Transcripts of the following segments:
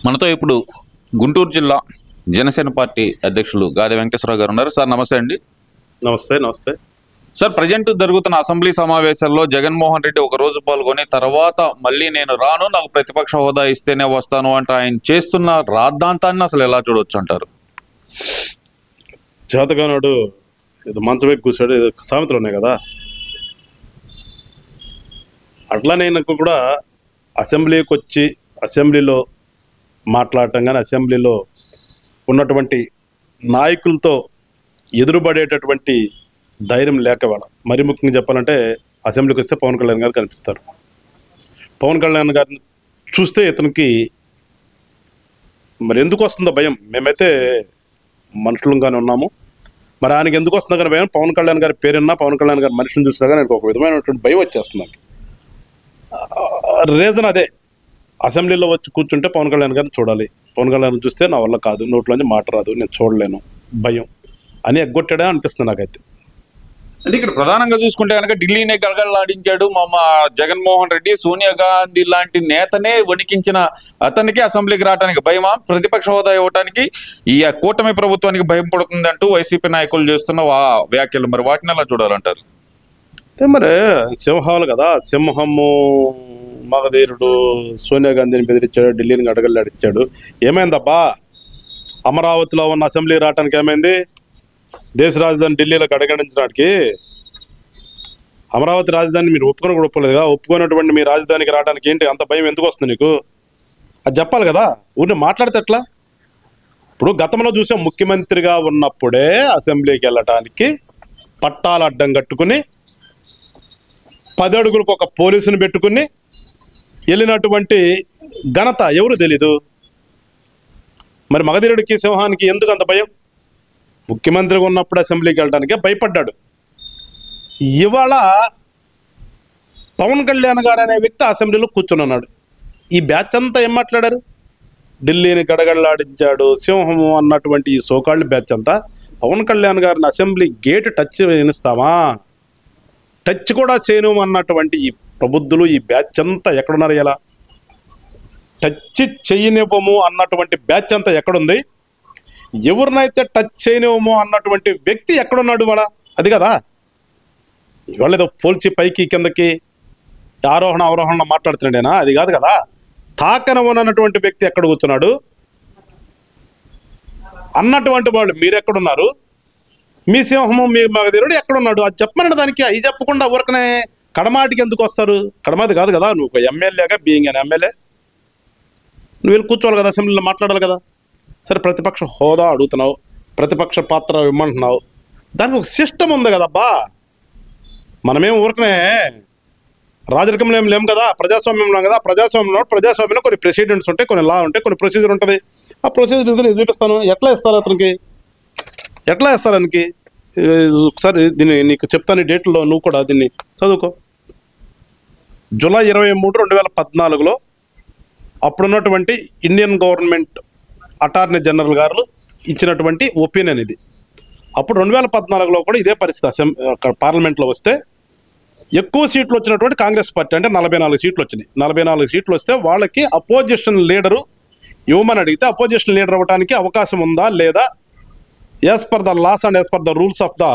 మనతో ఇప్పుడు గుంటూరు జిల్లా జనసేన పార్టీ అధ్యక్షులు గాదె వెంకటేశ్వరరావు గారు ఉన్నారు. సార్ నమస్తే అండి. నమస్తే. సార్, ప్రజెంట్ జరుగుతున్న అసెంబ్లీ సమావేశాల్లో జగన్మోహన్ రెడ్డి ఒక రోజు పాల్గొని తర్వాత మళ్ళీ నేను రాను, నాకు ప్రతిపక్ష హోదా ఇస్తేనే వస్తాను అంటే ఆయన చేస్తున్న రాద్ధాంతాన్ని అసలు ఎలా చూడొచ్చు అంటారు? చేతగానాడు ఇది మంచమే కూర్చోడు, ఇది సామెతలు ఉన్నాయి కదా. అట్లానే నాకు కూడా అసెంబ్లీకి వచ్చి అసెంబ్లీలో మాట్లాడటం కానీ అసెంబ్లీలో ఉన్నటువంటి నాయకులతో ఎదురుపడేటటువంటి ధైర్యం లేకవాడ. మరి ముఖ్యంగా చెప్పాలంటే అసెంబ్లీకి వస్తే పవన్ కళ్యాణ్ గారు కనిపిస్తారు. పవన్ కళ్యాణ్ గారిని చూస్తే ఇతనికి మరి ఎందుకు వస్తుందో భయం. మేమైతే మనుషులంగానే ఉన్నాము, మరి ఆయనకి ఎందుకు వస్తుందో కానీ భయం. పవన్ కళ్యాణ్ గారి పేరున్నా, పవన్ కళ్యాణ్ గారి మనిషిని చూసినా కానీ ఒక విధమైనటువంటి భయం వచ్చేస్తుంది నాకు. రీజన్ అదే, అసెంబ్లీలో వచ్చి కూర్చుంటే పవన్ కళ్యాణ్ గారిని చూడాలి, పవన్ కళ్యాణ్ చూస్తే నా వల్ల కాదు, నోట్లోంచి మాట రాదు, నేను చూడలేను, భయం అని ఎగ్గొట్టాడే అనిపిస్తుంది నాకైతే. అంటే ఇక్కడ ప్రధానంగా చూసుకుంటే కనుక ఢిల్లీనే గడగడలాడించాడు మా జగన్మోహన్ రెడ్డి. సోనియా గాంధీ లాంటి నేతనే వణికించిన అతనికి అసెంబ్లీకి రావడానికి భయమా? ప్రతిపక్ష హోదా ఇవ్వడానికి ఈ కూటమి ప్రభుత్వానికి భయం పడుతుంది అంటూ వైసీపీ నాయకులు చేస్తున్న వ్యాఖ్యలు, మరి వాటిని ఎలా చూడాలంటారు? అయితే మరి సింహాలు కదా, సింహము మగధీరుడు సోనియా గాంధీని బెదిరించాడు, ఢిల్లీని గడగడలాడించాడు. ఏమైందబ్బా? అమరావతిలో ఉన్న అసెంబ్లీ రావడానికి ఏమైంది? దేశ రాజధాని ఢిల్లీలో గడగడించడానికి. అమరావతి రాజధాని మీరు ఒప్పుకొని కూడా ఒప్పుకోలేదుగా. ఒప్పుకున్నటువంటి మీ రాజధానికి రావడానికి ఏంటి అంత భయం? ఎందుకు వస్తుంది నీకు? అది చెప్పాలి కదా. ఊరిని మాట్లాడితే ఎట్లా? ఇప్పుడు గతంలో చూసాం, ముఖ్యమంత్రిగా ఉన్నప్పుడే అసెంబ్లీకి వెళ్ళటానికి పట్టాలు అడ్డం కట్టుకుని 10 అడుగులకు ఒక పోలీసుని పెట్టుకుని వెళ్ళినటువంటి ఘనత ఎవరు తెలీదు. మరి మగధీరుడికి సింహానికి ఎందుకు అంత భయం? ముఖ్యమంత్రిగా ఉన్నప్పుడు అసెంబ్లీకి వెళ్ళడానికే భయపడ్డాడు. ఇవాళ పవన్ కళ్యాణ్ గారు అనే వ్యక్తి అసెంబ్లీలో కూర్చుని ఉన్నాడు. ఈ బ్యాచ్ అంతా ఏం మాట్లాడారు? ఢిల్లీని గడగడలాడించాడు సింహము అన్నటువంటి ఈ సోకాళ్ళు బ్యాచ్ అంతా పవన్ కళ్యాణ్ గారిని అసెంబ్లీ గేట్ టచ్ చేయిస్తామా, టచ్ కూడా చేయను అన్నటువంటి ఈ ప్రబుద్ధులు, ఈ బ్యాచ్ అంతా ఎక్కడున్నారు? ఎలా టచ్ చేయనివ్వము అన్నటువంటి బ్యాచ్ అంతా ఎక్కడుంది? ఎవరినైతే టచ్ చేయనివ్వము అన్నటువంటి వ్యక్తి ఎక్కడున్నాడు? వాడ అది కదా. ఇవాళ ఏదో పోల్చి పైకి కిందకి ఆరోహణ అవరోహణ మాట్లాడుతున్నాడేనా? అది కాదు కదా. తాకనవనటువంటి వ్యక్తి ఎక్కడ కూర్చున్నాడు అన్నటువంటి వాళ్ళు మీరెక్కడున్నారు? మీ సింహము మీ మగధీరుడు ఎక్కడున్నాడు? అది చెప్పమన్నాడు. దానికి అవి చెప్పకుండా ఊరకనే కడమాటికి ఎందుకు వస్తారు? కడమాటి కాదు కదా. నువ్వు ఒక ఎమ్మెల్యేగా బీయింగ్ అని ఎమ్మెల్యే నువ్వు వెళ్ళి కూర్చోవాలి కదా, అసెంబ్లీలో మాట్లాడాలి కదా. సరే, ప్రతిపక్ష హోదా అడుగుతున్నావు, ప్రతిపక్ష పాత్ర ఇవ్వమంటున్నావు, దానికి ఒక సిస్టమ్ ఉంది కదబ్బా. మనమేం ఊరకనే రాజరికంలో ఏం లేము కదా, ప్రజాస్వామ్యంలో కదా. ప్రజాస్వామ్యంలో కొన్ని ప్రెసిడెంట్స్ ఉంటాయి, కొన్ని లా ఉంటాయి, కొన్ని ప్రొసీజర్ ఉంటుంది. ఆ ప్రొసీజర్ నేను చూపిస్తాను. ఎట్లా ఇస్తారు అతనికి? ఎట్లా ఇస్తారు అతనికి? ఒకసారి దీన్ని నీకు చెప్తాను, ఈ డేట్లో నువ్వు కూడా దీన్ని చదువుకో. జూలై 23, 2014లో అప్పుడున్నటువంటి ఇండియన్ గవర్నమెంట్ అటార్నీ జనరల్ గారు ఇచ్చినటువంటి ఒపీనియన్ ఇది. అప్పుడు 2014లో కూడా ఇదే పరిస్థితి. పార్లమెంట్లో వస్తే ఎక్కువ సీట్లు వచ్చినటువంటి కాంగ్రెస్ పార్టీ, అంటే 44 సీట్లు వచ్చినాయి. 44 సీట్లు వస్తే వాళ్ళకి అపోజిషన్ లీడరు ఇవ్వమని అడిగితే అపోజిషన్ లీడర్ అవ్వడానికి అవకాశం ఉందా లేదా, as per the laws and as per the rules of the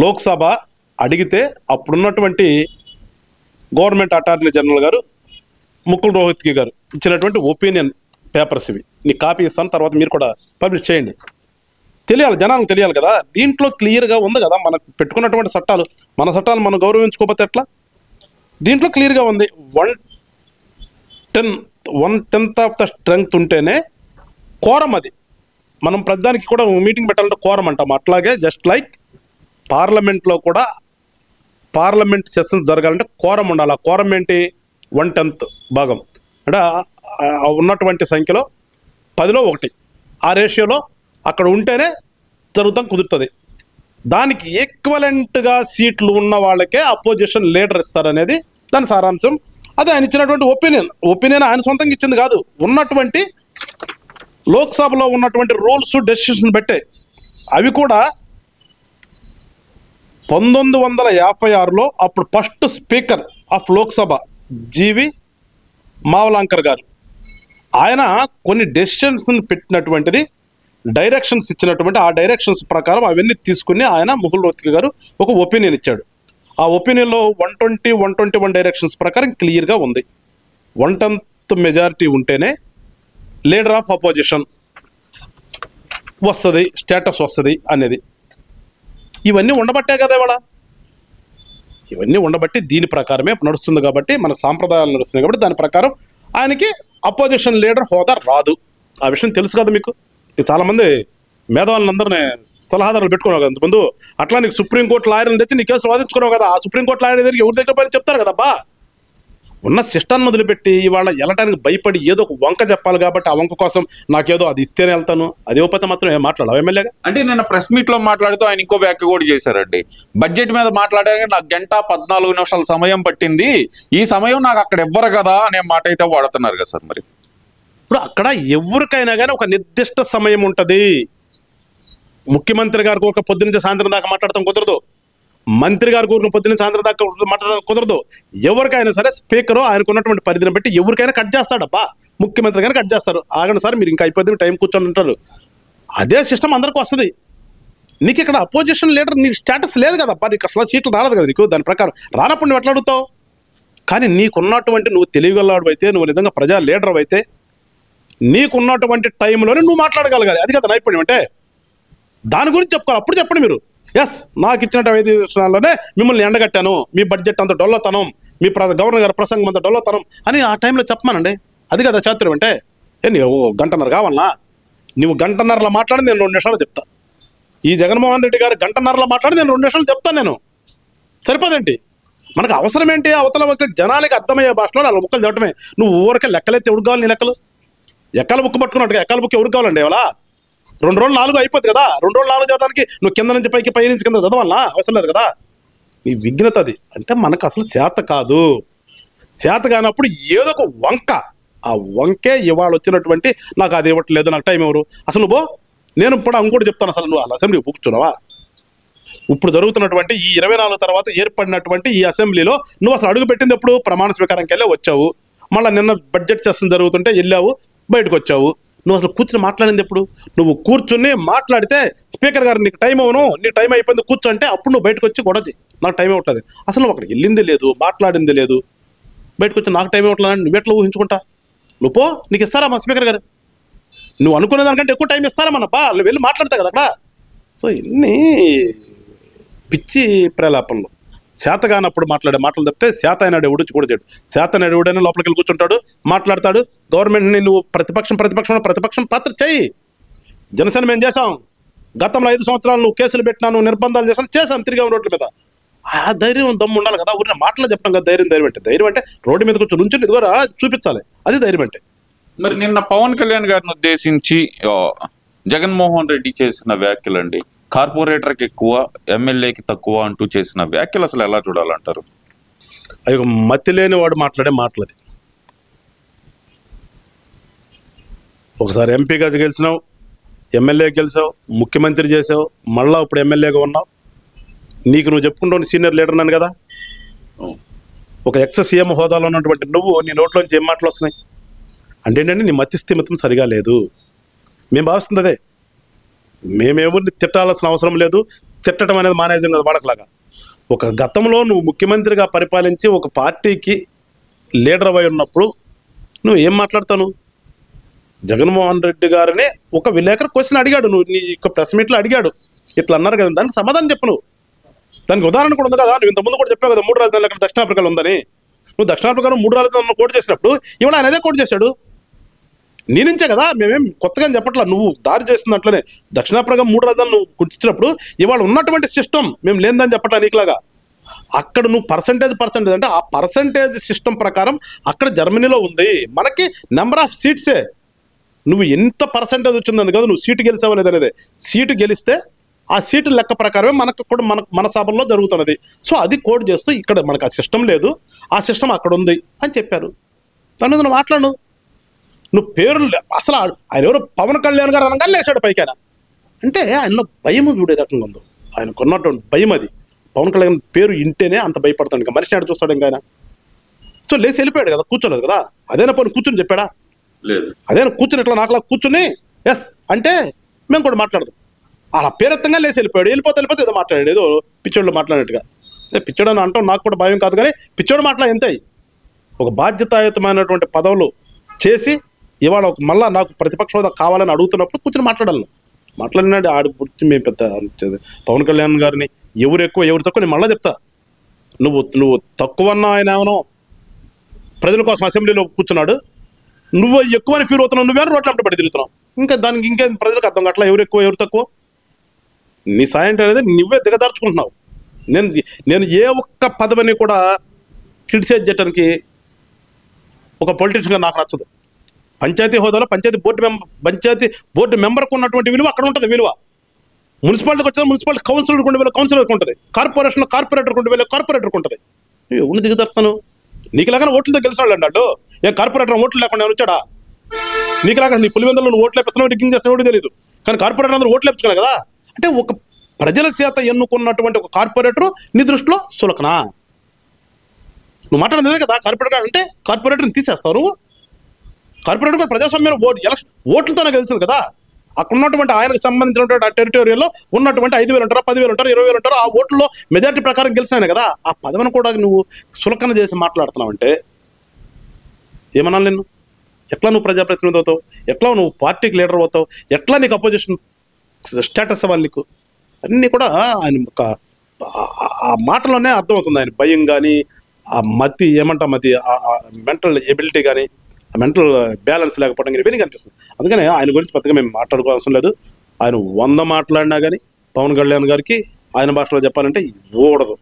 Lok Sabha అడిగితే అప్పుడున్నటువంటి గవర్నమెంట్ అటార్నీ జనరల్ గారు ముకుల్ రోహత్గి గారు ఇచ్చినటువంటి ఒపీనియన్ పేపర్స్ ఇవి. నీకు కాపీ ఇస్తాను, తర్వాత మీరు కూడా పబ్లిష్ చేయండి. తెలియాలి, జనానికి తెలియాలి కదా. దీంట్లో క్లియర్గా ఉంది కదా, మనకు పెట్టుకున్నటువంటి చట్టాలు, మన చట్టాలు మనం గౌరవించుకోకపోతే ఎట్లా? దీంట్లో క్లియర్గా ఉంది. 1/10 ఆఫ్ ద స్ట్రెంగ్త్ ఉంటేనే కోరం. అది మనం ప్రధానికి కూడా మీటింగ్ పెట్టాలంటే కోరం అంటాం. అట్లాగే జస్ట్ లైక్ పార్లమెంట్లో కూడా పార్లమెంట్ సెషన్స్ జరగాలంటే కోరం ఉండాలి. ఆ కోరం ఏంటి? 1/10 భాగం, అంటే ఉన్నటువంటి సంఖ్యలో 10లో 1 ఆ రేషియోలో అక్కడ ఉంటేనే కుదురుతుంది. దానికి ఈక్వలెంట్గా సీట్లు ఉన్న వాళ్ళకే అపోజిషన్ లీడర్ ఇస్తారనేది దాని సారాంశం. అదే ఆయన ఇచ్చినటువంటి ఒపీనియన్ ఆయన సొంతంగా ఇచ్చింది కాదు, ఉన్నటువంటి లోక్సభలో ఉన్నటువంటి రూల్స్ డెసిషన్స్ బట్టే. అవి కూడా 1956లో అప్పుడు ఫస్ట్ స్పీకర్ ఆఫ్ లోక్సభ జీవి మావలాంకర్ గారు ఆయన కొన్ని డెసిషన్స్ పెట్టినటువంటిది, డైరెక్షన్స్ ఇచ్చినటువంటి ఆ డైరెక్షన్స్ ప్రకారం అవన్నీ తీసుకుని ఆయన ముకుల్ రోహత్గి గారు ఒక ఒపీనియన్ ఇచ్చాడు. ఆ ఒపీనియన్లో 121 డైరెక్షన్స్ ప్రకారం క్లియర్గా ఉంది. 1/10 మెజారిటీ ఉంటేనే లీడర్ ఆఫ్ అపోజిషన్ వస్తుంది, స్టేటస్ వస్తుంది అనేది. ఇవన్నీ ఉండబట్టే కదా ఇవాళ, ఇవన్నీ ఉండబట్టి దీని ప్రకారమే నడుస్తుంది కాబట్టి, మన సాంప్రదాయాలు నడుస్తున్నాయి కాబట్టి దాని ప్రకారం ఆయనకి అపోజిషన్ లీడర్ హోదా రాదు. ఆ విషయం తెలుసు కదా మీకు. చాలామంది మేధావులందరినీ సలహాదారులు పెట్టుకున్నావు కదా ముందు. అట్లా నీకు సుప్రీంకోర్టు లాయర్ని తెచ్చి నీ కేసు వాదించుకున్నావు కదా. ఆ సుప్రీంకోర్టు లాయర్ దగ్గర ఎవరి దగ్గర పని చెప్తారు కదబ్బా. ఉన్న సిస్టాన్ని వదిలిపెట్టి ఇవాళ వెళ్ళటానికి భయపడి ఏదో ఒక వంక చెప్పాలి కాబట్టి ఆ వంక కోసం నాకేదో అది ఇస్తేనే వెళ్తాను, అది ఇవ్వకపోతే మాత్రం ఏం మాట్లాడావు ఎమ్మెల్యేగా. అంటే నిన్న ప్రెస్ మీట్ లో మాట్లాడుతూ ఆయన ఇంకో వ్యాఖ్య కూడా చేశారండి. బడ్జెట్ మీద మాట్లాడడానికి నాకు 1:14 సమయం పట్టింది, ఈ సమయం నాకు అక్కడ ఇవ్వరు కదా అనే మాట అయితే వాడుతున్నారు కదా సార్. మరి ఇప్పుడు అక్కడ ఎవరికైనా కానీ ఒక నిర్దిష్ట సమయం ఉంటుంది. ముఖ్యమంత్రి గారికి ఒక పొద్దునుంచి సాయంత్రం దాకా మాట్లాడటం కుదరదు, మంత్రి గారి కూరిన పొద్దున్న సాయంత్రం దాకా మాట్లాడడం కుదరదు. ఎవరికైనా సరే స్పీకరు ఆయనకు ఉన్నటువంటి పరిధిని బట్టి ఎవరికైనా కట్ చేస్తాడబ్బా. ముఖ్యమంత్రి గారిని కట్ చేస్తారు. ఆగండి సార్ మీరు ఇంకా అయిపోద్ది టైం కూర్చొని ఉంటారు. అదే సిస్టమ్ అందరికీ వస్తుంది. నీకు ఇక్కడ అపోజిషన్ లీడర్ నీకు స్టేటస్ లేదు కదబ్బా, నీకు అసలు సీట్లు రాలేదు కదా నీకు. దాని ప్రకారం రానప్పుడు నువ్వు ఎట్లా అడుగుతావు? కానీ నీకున్నటువంటి నువ్వు తెలియగలవాడు అయితే, నువ్వు నిజంగా ప్రజా లీడర్ అయితే నీకున్నటువంటి టైంలోనే నువ్వు మాట్లాడగలగాలి. అది కదా నైపుణ్యం అంటే. దాని గురించి చెప్పుకోవాలి. అప్పుడు చెప్పండి మీరు, ఎస్ నాకు ఇచ్చినటువంటి 5 విషయాల్లోనే మిమ్మల్ని ఎండగట్టాను, మీ బడ్జెట్ అంత డొల్లతనం, మీ గవర్నర్ గారి ప్రసంగం అంత డొల్లతనం అని ఆ టైంలో చెప్పమానండి. అది కదా చాతుర్యం అంటే. నువ్వు 1.5 గంటన్నర కావాలన్నా? నువ్వు 1.5 గంటన్నరలో మాట్లాడి నేను 2 నిమిషాలు చెప్తా. ఈ జగన్మోహన్ రెడ్డి గారు 1.5 గంటన్నరలో మాట్లాడి నేను 2 నిమిషాలు చెప్తాను. నేను సరిపోదేంటి? మనకు అవసరం ఏంటి? అవతల వ్యక్తి జనాలకి అర్థమయ్యే భాషలో 4 ముక్కలు చెప్పడమే. నువ్వు ఊరికే లెక్కలెత్తి ఎవరికి కావాలి? నీ లెక్కలు ఎక్కల బుక్ పట్టుకున్నట్టుగా ఎక్కల బుక్ ఎవరికి కావాలండి? ఎవరా 2 రోజులు 4 అయిపోతుంది కదా. 2 రోజులు 4 చదవడానికి నువ్వు కింద నుంచి పైకి, పై నుంచి కింద చదవాలన్నా? అవసరం లేదు కదా. నీ విఘ్నత అది. అంటే మనకు అసలు చేత కాదు. చేత కానప్పుడు ఏదో ఒక వంక, ఆ వంకే ఇవాళ వచ్చినటువంటి నాకు అది ఇవ్వట్లేదు, నాకు టైం ఎవరు అసలు నువ్వు. నేను ఇప్పుడు ఇంకోటి చెప్తాను, అసలు నువ్వు అసెంబ్లీ కూర్చున్నావా? ఇప్పుడు జరుగుతున్నటువంటి ఈ 24 తర్వాత ఏర్పడినటువంటి ఈ అసెంబ్లీలో నువ్వు అసలు అడుగు పెట్టింది ఎప్పుడు? ప్రమాణ స్వీకారంకి వెళ్ళే వచ్చావు. మళ్ళీ నిన్న బడ్జెట్ సెషన్ జరుగుతుంటే వెళ్ళావు, బయటకు వచ్చావు. నువ్వు అసలు కూర్చుని మాట్లాడింది ఎప్పుడు? నువ్వు కూర్చుని మాట్లాడితే స్పీకర్ గారు నీకు టైం అవును, నీకు టైం అయిపోయింది కూర్చోంటే అప్పుడు నువ్వు బయటకు వచ్చి గొడవ నాకు టైం ఇవ్వట్లేదు. అసలు నువ్వు అక్కడికి వెళ్ళింది లేదు, మాట్లాడింది లేదు, బయటకు వచ్చి నాకు టైం ఇవ్వట్లేదు. నువ్వు ఎట్లా ఊహించుకుంటా? నువ్వు పో, నీకు ఇస్తారా మా స్పీకర్ గారు? నువ్వు అనుకునే దానికంటే ఎక్కువ టైం ఇస్తారా మనప్పా? నువ్వు వెళ్ళి మాట్లాడతావు కదా అక్కడ. సో ఇన్ని పిచ్చి ప్రలాపనలు. శాత కానప్పుడు మాట్లాడే మాటలు తప్పితే శాత అయినాడు ఎవడు కూడా చేయడు. శాత అయినాడు ఎవడైనా లోపలికి వెళ్ళి కూర్చుంటాడు, మాట్లాడతాడు. గవర్నమెంట్ని నువ్వు ప్రతిపక్షం పాత్ర చేయి. జనసేన మేము చేసాం. గతంలో 5 సంవత్సరాలు నువ్వు కేసులు పెట్టినాను, నిర్బంధాలు చేసాం తిరిగాం రోడ్ల మీద. ఆ ధైర్యం దమ్ము ఉండాలి కదా. ఊరిని మాటలు చెప్పడం కదా ధైర్యం అంటే రోడ్డు మీద కూర్చొని నుంచుని ఇది కూడా చూపించాలి. అది ధైర్యం అంటే. మరి నిన్న పవన్ కళ్యాణ్ గారిని ఉద్దేశించి జగన్మోహన్ రెడ్డి చేసిన వ్యాఖ్యలండి, కార్పొరేటర్కి ఎక్కువ, ఎమ్మెల్యేకి తక్కువ అంటూ చేసిన వ్యాఖ్యలు అసలు ఎలా చూడాలంటారు? అవి మతి లేని వాడు మాట్లాడే మాటలది. ఒకసారి ఎంపీగా గెలిచినావు, ఎమ్మెల్యే గెలిచావు, ముఖ్యమంత్రి చేసావు, మళ్ళా ఇప్పుడు ఎమ్మెల్యేగా ఉన్నావు. నీకు నువ్వు చెప్పుకుంటావు సీనియర్ లీడర్ నన్ను కదా. ఒక ఎక్స్ సీఎం హోదాలో ఉన్నటువంటి నువ్వు నీ నోట్లోంచి ఏం మాటలు వస్తున్నాయి అంటే ఏంటంటే నీ మతి స్థిమితం సరిగా లేదు. మేము భావిస్తుంది అదే. మేమేమో తిట్టాల్సిన అవసరం లేదు, తిట్టడం అనేది మానేజం కదా వాళ్ళకలాగా. ఒక గతంలో నువ్వు ముఖ్యమంత్రిగా పరిపాలించి ఒక పార్టీకి లీడర్ అయి ఉన్నప్పుడు నువ్వు ఏం మాట్లాడతాను? జగన్మోహన్ రెడ్డి గారిని ఒక విలేకరు క్వశ్చన్ అడిగాడు, నువ్వు నీ యొక్క ప్రెస్ మీట్లో అడిగాడు, ఇట్లా అన్నారు కదా, దానికి సమాధానం చెప్పు. నువ్వు దానికి ఉదాహరణ కూడా ఉంది కదా. నువ్వు ఇంతకుముందు కూడా చెప్పావు కదా 3 రాజధానులు అక్కడ దక్షిణాఫ్రికాలో ఉందని. నువ్వు దక్షిణాఫ్రికాలో 3 రాజధానులను కోట్ చేసినప్పుడు ఇవాళ ఆయన అదే కోట్ చేశాడు. నీ నుంచే కదా, మేమేం కొత్తగా చెప్పట్లా. నువ్వు దారి చేసిన దాంట్లోనే దక్షిణాఫ్రికా 3 రాజధానులు నువ్వు గుర్తించినప్పుడు ఇవాళ ఉన్నటువంటి సిస్టమ్ మేము లేదని చెప్పట్లా నీకులాగా. అక్కడ నువ్వు పర్సంటేజ్ అంటే ఆ పర్సంటేజ్ సిస్టమ్ ప్రకారం అక్కడ జర్మనీలో ఉంది. మనకి నెంబర్ ఆఫ్ సీట్సే. నువ్వు ఎంత పర్సంటేజ్ వచ్చిందని కదా నువ్వు సీటు గెలిచావా లేదనేది. సీటు గెలిస్తే ఆ సీటు లెక్క ప్రకారమే మనకు కూడా మన సభల్లో జరుగుతున్నది. సో అది కోడ్ చేస్తూ ఇక్కడ మనకు ఆ సిస్టమ్ లేదు, ఆ సిస్టమ్ అక్కడ ఉంది అని చెప్పారు. దాని మీద నువ్వు మాట్లాడు. నువ్వు పేరు అసలు ఆయన ఎవరు పవన్ కళ్యాణ్ గారు అనగా లేచాడు పైకి. ఆయన అంటే ఆయనలో భయం చూడే రకంగా ఉందో, ఆయనకు ఉన్నటువంటి భయం అది. పవన్ కళ్యాణ్ పేరు ఇంటేనే అంత భయపడతాడు. ఇంకా మనిషిని ఆడ చూస్తాడు ఇంకా ఆయన. సో లేచి వెళ్ళిపోయాడు కదా, కూర్చోలేదు కదా. అదేనా పోనీ కూర్చొని చెప్పాడా? లేదు. అదే కూర్చుని ఇట్లా నాకులా కూర్చుని ఎస్ అంటే మేము కూడా మాట్లాడదాం. అలా పేరెత్తంగా లేచి వెళ్ళిపోయాడు. వెళ్ళిపోతే ఏదో మాట్లాడాడు, ఏదో పిచ్చోళ్ళు మాట్లాడినట్టుగా. అంటే పిచ్చోడు అని అంటాం నాకు కూడా భయం కాదు, కానీ పిచ్చోడు మాటలా ఎంతాయి. ఒక బాధ్యతాయుతమైనటువంటి పదవులు చేసి ఇవాళ ఒక మళ్ళా నాకు ప్రతిపక్ష హోదా కావాలని అడుగుతున్నప్పుడు కూర్చొని మాట్లాడినాడు. ఆడి గురించి మేము పెద్ద పవన్ కళ్యాణ్ గారిని ఎవరు ఎక్కువ ఎవరు తక్కువ నేను మళ్ళీ చెప్తా. నువ్వు తక్కువన్నా ఆయన ఏమనో ప్రజల కోసం అసెంబ్లీలో కూర్చున్నాడు, నువ్వు ఎక్కువని ఫీల్ అవుతున్నావు, నువ్వేమో రోడ్ల వెంట పడి తిరుగుతున్నావు. ఇంకా దానికి ఇంకేం ప్రజలకు అర్థం కావట్లా ఎవరు ఎక్కువ ఎవరు తక్కువ. నీ సాయం అనేది నువ్వే దిగదార్చుకుంటున్నావు. నేను ఏ ఒక్క పదవిని కూడా క్రిటిసైజ్ చేయడానికి ఒక పొలిటీషియన్గా నాకు నచ్చదు. పంచాయతీ హోదాలో పంచాయతీ బోర్డు మెంబర్కు ఉన్నటువంటి విలువ అక్కడ ఉంటుంది విలువ. మున్సిపాలిటీకి వచ్చేది మున్సిపాలిటీ కౌన్సిలర్కి ఉండే విలువ కౌన్సిలర్కి ఉంటుంది, కార్పొరేషన్లో కార్పొరేటర్కి ఉండే విలువ కార్పొరేటర్కి ఉంటుంది. ఎవరిని దిగదర్స్తాను? నీకులాగా ఓట్లతో గెలిచాడు అన్నాడు. ఏ కార్పొరేటర్ ఓట్లు లేకుండా ఎవరు వచ్చాడా? నీకులాగా నీ పులివెందులో నువ్వు ఓట్లు వేస్తున్నావు, రిగ్గింగ్ చేస్తున్నావు తెలియదు, కానీ కార్పొరేటర్ అందరూ ఓట్లు వేపించుకున్నారు కదా. అంటే ఒక ప్రజల చేత ఎన్నుకున్నటువంటి ఒక కార్పొరేటర్ నీ దృష్టిలో సులకనా? నువ్వు మాట్లాడేదే కదా కార్పొరేటర్ అంటే. కార్పొరేటర్ని తీసేస్తారు. కార్పొరేటర్ కూడా ప్రజాస్వామ్యంలో ఓట్లతోనే గెలిచింది కదా. అక్కడ ఉన్నటువంటి ఆయనకు సంబంధించినటువంటి ఆ టెరిటోరియల్లో ఉన్నటువంటి 5,000 ఉంటారు, 10,000 ఉంటారు, 20,000 ఉంటారు, ఆ ఓట్లలో మెజారిటీ ప్రకారం గెలిచినాయి కదా. ఆ పదవిని కూడా నువ్వు సులకన చేసి మాట్లాడుతున్నావు అంటే ఏమన్నా నిన్ను? ఎట్లా నువ్వు ప్రజాప్రతినిధి అవుతావు? ఎట్లా నువ్వు పార్టీకి లీడర్ అవుతావు? ఎట్లా నీకు అపోజిషన్ స్టేటస్ అవ్వాలి నీకు? అన్నీ కూడా ఆయన ఒక ఆ మాటలోనే అర్థమవుతుంది. ఆయన భయం కానీ, ఆ మతి మెంటల్ ఎబిలిటీ కానీ, ఆ మెంటల్ బ్యాలెన్స్ లేకపోవడం కానీ ఇవన్నీ కనిపిస్తుంది. అందుకని ఆయన గురించి పెద్దగా మేము మాట్లాడుకోవాల్సిన లేదు. ఆయన 100 మాట్లాడినా కానీ పవన్ కళ్యాణ్ గారికి ఆయన భాషలో చెప్పాలంటే ఊడదు.